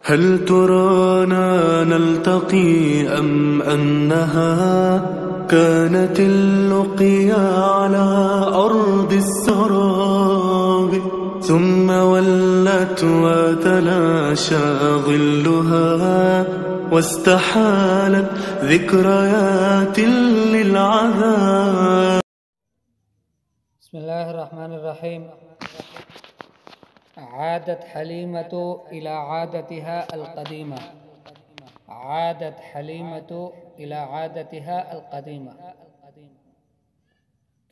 هل ترانا نلتقي أم أنها كانت اللقيا على أرض السراب ثم ولت وتلاشى ظلها واستحالت ذكريات للعذاب. بسم الله الرحمن الرحيم. عادت حليمة إلى عادتها القديمة. عادت حليمة إلى عادتها القديمة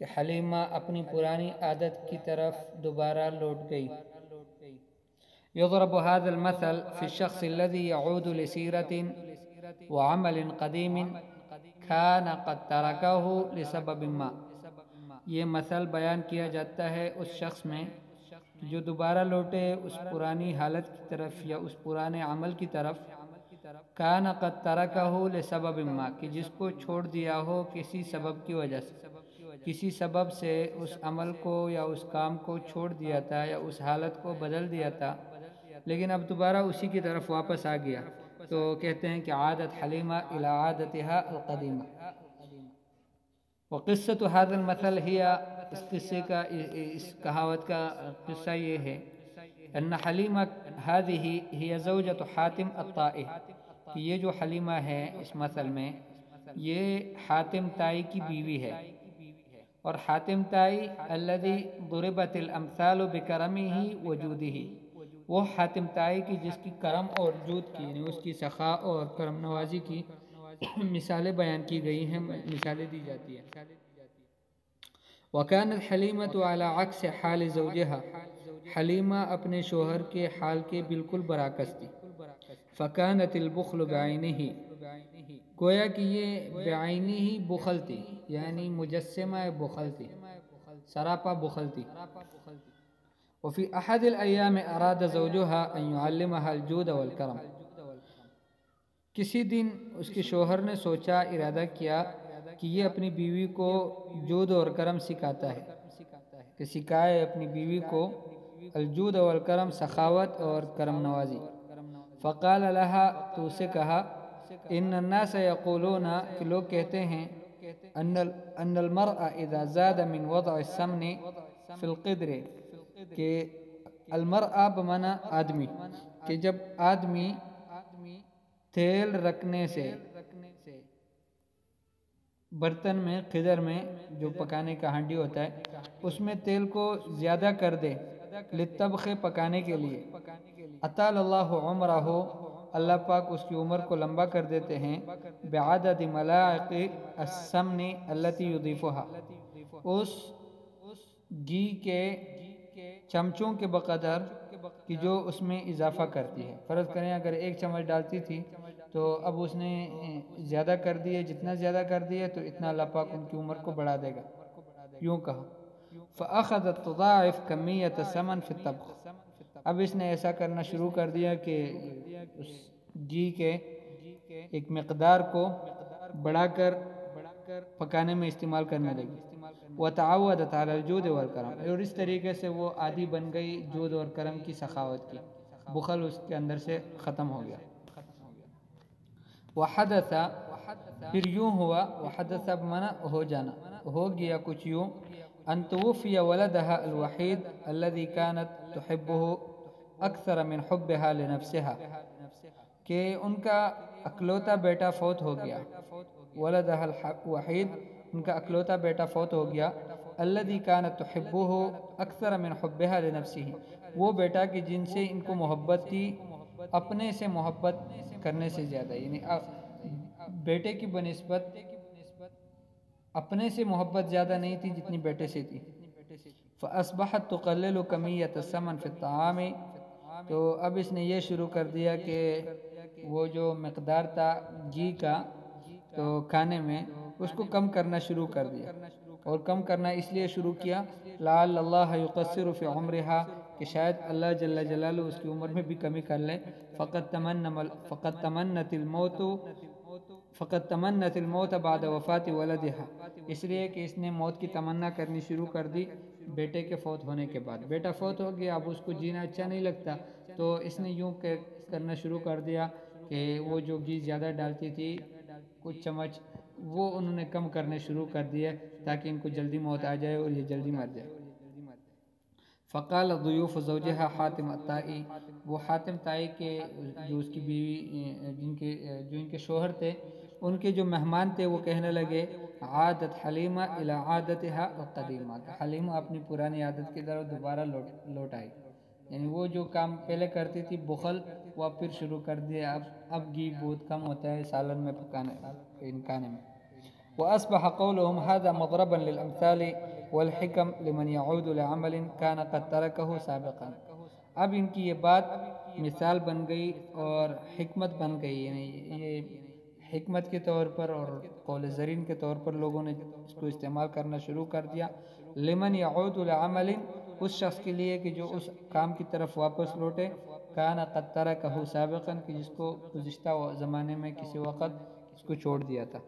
کہ حلیمہ اپنی پرانی عادت کی طرف دوبارہ لوٹ گئی. يضرب هذا المثل في الشخص الذي يعود لسيرة وعمل قديم كان قد تركه لسبب ما. یہ مثل بیان کیا جاتا ہے اس شخص میں جو دوبارہ لوٹے اس پرانی حالت کی طرف یا اس پرانے عمل کی طرف. کان قد ترکہ لسبب ما، کہ جس کو چھوڑ دیا ہو کسی سبب کی وجہ سے، کسی سبب سے اس عمل کو یا اس کام کو چھوڑ دیا تھا یا اس حالت کو بدل دیا تھا، لیکن اب دوبارہ اسی کی طرف واپس آ گیا. تو کہتے ہیں کہ عادت حلیمہ الی عادتها القدیمہ. وقصۃ هذا المثل هي، اس قصے کا، اس کہاوت کا قصہ یہ ہے، ان حلیمہ هذه هي زوجۃ حاتم الطائی، کہ یہ جو حلیمہ ہے اس مثل میں یہ حاتم طائی کی بیوی ہے. اور حاتم طائی الذي ضربت الامثال بکرمه وجودہ، وہ حاتم طائی کی جس کی کرم اور جود کی، یعنی اس کی سخا اور کرم نوازی کی مثالیں بیان کی گئی ہیں، مثالیں دی جاتی ہیں. وكانت حلیمۃ على عکس حال زوجها، حلیمہ اپنے شوہر کے حال کے بالکل برعکس تھی. فكانت البخل بعینہ، گویا کہ یہ بعینہ بخل تھی، یعنی مجسمہ بخل تھی، سراپا بخل تھی. وفي احد الايام اراد زوجها ان يعلمها الجود والكرم، کسی دن اس کے شوہر نے سوچا، ارادہ کیا کہ یہ اپنی بیوی کو جود اور کرم سکھاتا ہے، کہ سکھائے اپنی بیوی کو الجود والکرم، سخاوت اور کرم نوازی. فقال لها، تو اسے کہا، ان الناس یقولون، کہ لوگ کہتے ہیں، ان المرء اذا زاد من وضع السمن في القدر، کہ المرء بمعنی آدمی، کہ جب آدمی تیل رکھنے سے برتن میں، قدر میں جو پکانے کا ہانڈی ہوتا ہے اس میں تیل کو زیادہ کر دے، للطبخ، پکانے کے لیے، اطال اللہ عمرہ، اللہ پاک اس کی عمر کو لمبا کر دیتے ہیں، بعدد ملاعق السمن التي يضيفها، اس گھی کے چمچوں کے بقدر کہ جو اس میں اضافہ کرتی ہے. فرض کریں اگر 1 چمچ ڈالتی تھی تو اب اس نے زیادہ کر دیے، جتنا زیادہ کر دیے تو اتنا اللہ پاک ان کی عمر کو بڑھا دے گا. یوں کہا. فأخذت تضاعف کمیت الثمن فی الطبخ، اب اس نے ایسا کرنا شروع کر دیا کہ اس گھی کے ایک مقدار کو بڑھا کر پکانے میں استعمال کرنے لگی. وتعودت علی الجود والکرم، اور اس طریقے سے وہ عادی بن گئی جود اور کرم کی، سخاوت کی، بخل اس کے اندر سے ختم ہو گیا. وحدث، پھر یوں ہوا، وحدث بمعنی ہو جانا، ہو گیا کچھ یوں، ان توفی ولدها الوحید الذي كانت تحبه اکثر من حبها لنفسها، کہ ان کا اکلوتا بیٹا فوت ہو گیا. ولدها الوحید، ان کا اکلوتا بیٹا فوت ہو گیا. الذي كانت تحبه اکثر من حبها لنفسه، وہ بیٹا کہ جن سے ان کو محبت تھی اپنے سے محبت کرنے سے زیادہ، یعنی بیٹے کی بنسبت اپنے سے محبت زیادہ نہیں تھی جتنی بیٹے سے تھی. فاصبحت تقلل کمیت الثمن فی الطعام، تو اب اس نے یہ شروع کر دیا کہ وہ جو مقدار تھا گھی کا تو کھانے میں، اس کو کم کرنا شروع کر دیا. اور کم کرنا اس لیے شروع کیا، لعل اللہ یقصر فی عمرها، کہ شاید اللہ جل جلالہ اس کی عمر میں بھی کمی کر لے. فقد تمنت الموت بعد وفات ولدها، اس لیے کہ اس نے موت کی تمنا کرنی شروع کر دی بیٹے کے فوت ہونے کے بعد. بیٹا فوت ہو گیا، اب اس کو جینا اچھا نہیں لگتا، تو اس نے یوں کہ کرنا شروع کر دیا کہ وہ جو گھی زیادہ ڈالتی تھی کچھ چمچ، وہ انہوں نے کم کرنے شروع کر دیے تاکہ ان کو جلدی موت آ جائے اور یہ جلدی مر جائے۔ فقال ضیوف زوجها حاتم الطائی، وہ حاتم طائی کے جو اس کی بیوی جو ان کے شوہر تھے، ان کے جو مہمان تھے وہ کہنے لگے عادت حلیمہ الی عادتها القدیمہ، کہ حلیمہ اپنی پرانی عادت کی طرف دوبارہ لوٹ آئی، یعنی وہ جو کام پہلے کرتی تھی بخل، وہ اب پھر شروع کر دیا، اب گھی بہت کم ہوتا ہے سالن میں پکانے میں۔ وأصبح قولهم هذا مضربا للأمثال والحكم لمن يعود لعمل كان قد تركه سابقا، اب ان کی یہ بات مثال بن گئی اور حکمت بن گئی، یعنی یہ حکمت کے طور پر اور قول زرین کے طور پر لوگوں نے اس کو استعمال کرنا شروع کر دیا۔ لمن يعود لعمل، اس شخص کے لیے کہ جو اس کام کی طرف واپس لوٹے، كان قد تركه سابقا، کہ جس کو گزشتہ زمانے میں کسی وقت اس کو چھوڑ دیا تھا۔